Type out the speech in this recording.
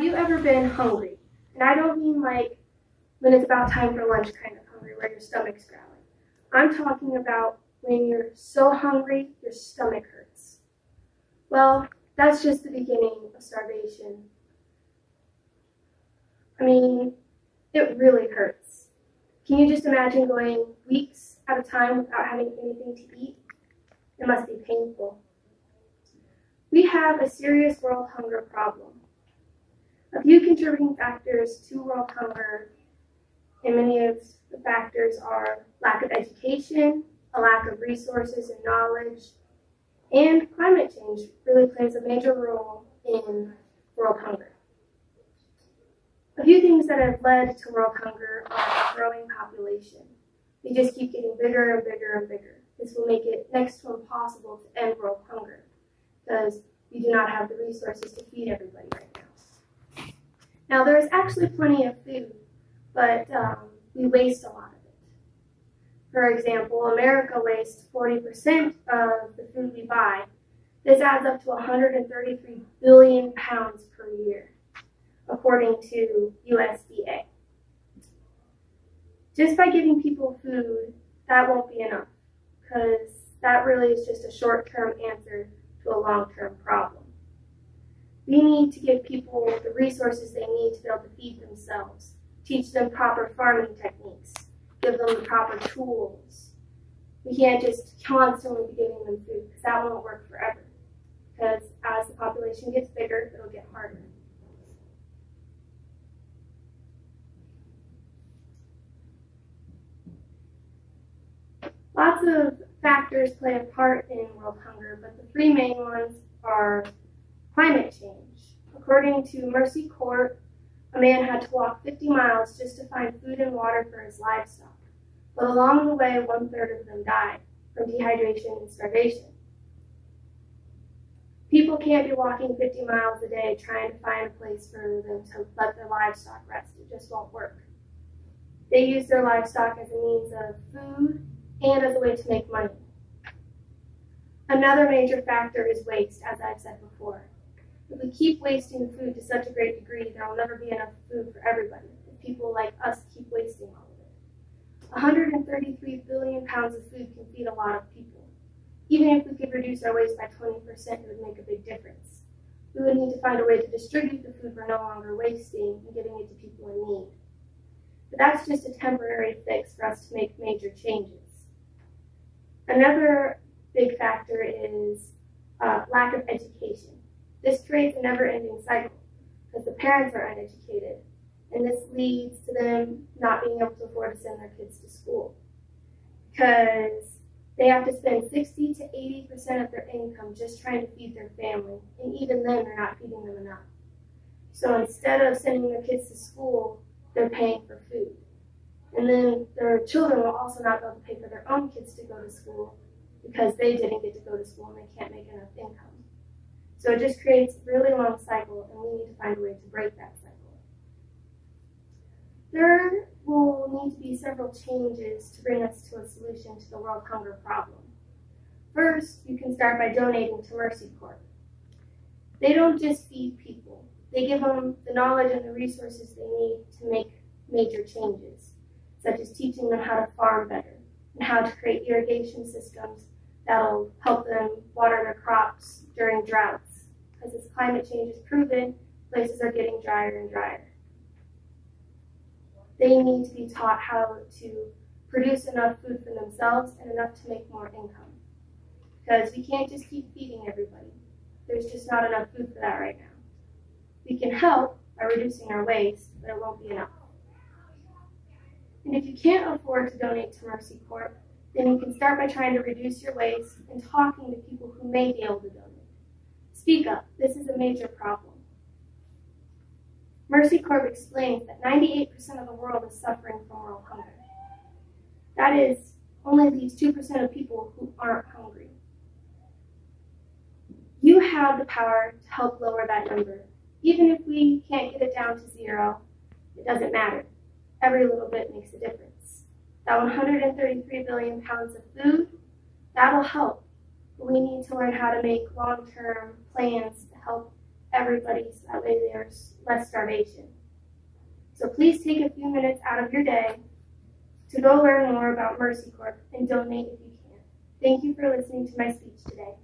Have you ever been hungry? And I don't mean like when it's about time for lunch kind of hungry where your stomach's growling. I'm talking about when you're so hungry your stomach hurts. Well, that's just the beginning of starvation. I mean, it really hurts. Can you just imagine going weeks at a time without having anything to eat? It must be painful. We have a serious world hunger problem. A few contributing factors to world hunger, and many of the factors are lack of education, a lack of resources and knowledge, and climate change really plays a major role in world hunger. A few things that have led to world hunger are a growing population. We just keep getting bigger and bigger and bigger. This will make it next to impossible to end world hunger because we do not have the resources to feed everybody right now. Now, there is actually plenty of food, but we waste a lot of it. For example, America wastes 40% of the food we buy. This adds up to 133 billion pounds per year, according to USDA. Just by giving people food, that won't be enough, because that really is just a short-term answer to a long-term problem. We need to give people the resources they need to be able to feed themselves, teach them proper farming techniques, give them the proper tools. We can't just constantly be giving them food, because that won't work forever. Because as the population gets bigger, it'll get harder. Lots of factors play a part in world hunger, but the three main ones are climate change. According to Mercy Court, a man had to walk 50 miles just to find food and water for his livestock. But along the way, 1/3 of them died from dehydration and starvation. People can't be walking 50 miles a day trying to find a place for them to let their livestock rest. It just won't work. They use their livestock as a means of food and as a way to make money. Another major factor is waste, as I've said before. If we keep wasting food to such a great degree, there will never be enough food for everybody, if people like us keep wasting all of it. 133 billion pounds of food can feed a lot of people. Even if we could reduce our waste by 20%, it would make a big difference. We would need to find a way to distribute the food we're no longer wasting and giving it to people in need. But that's just a temporary fix for us to make major changes. Another big factor is lack of education. This creates a never-ending cycle because the parents are uneducated, and this leads to them not being able to afford to send their kids to school because they have to spend 60 to 80% of their income just trying to feed their family, and even then they're not feeding them enough. So instead of sending their kids to school, they're paying for food. And then their children will also not be able to pay for their own kids to go to school because they didn't get to go to school and they can't make enough income. So it just creates a really long cycle, and we need to find a way to break that cycle. There will need to be several changes to bring us to a solution to the world hunger problem. First, you can start by donating to Mercy Corps. They don't just feed people. They give them the knowledge and the resources they need to make major changes, such as teaching them how to farm better and how to create irrigation systems that'll help them water their crops during droughts. Because as climate change is proven, places are getting drier and drier. They need to be taught how to produce enough food for themselves and enough to make more income. Because we can't just keep feeding everybody. There's just not enough food for that right now. We can help by reducing our waste, but it won't be enough. And if you can't afford to donate to Mercy Corps, then you can start by trying to reduce your waste and talking to people who may be able to donate. Speak up. This is a major problem. Mercy Corps explains that 98% of the world is suffering from world hunger. That is, only leaves 2% of people who aren't hungry. You have the power to help lower that number. Even if we can't get it down to 0, it doesn't matter. Every little bit makes a difference. That 133 billion pounds of food, that'll help. But we need to learn how to make long-term plans to help everybody so that way there's less starvation. So please take a few minutes out of your day to go learn more about Mercy Corps and donate if you can. Thank you for listening to my speech today.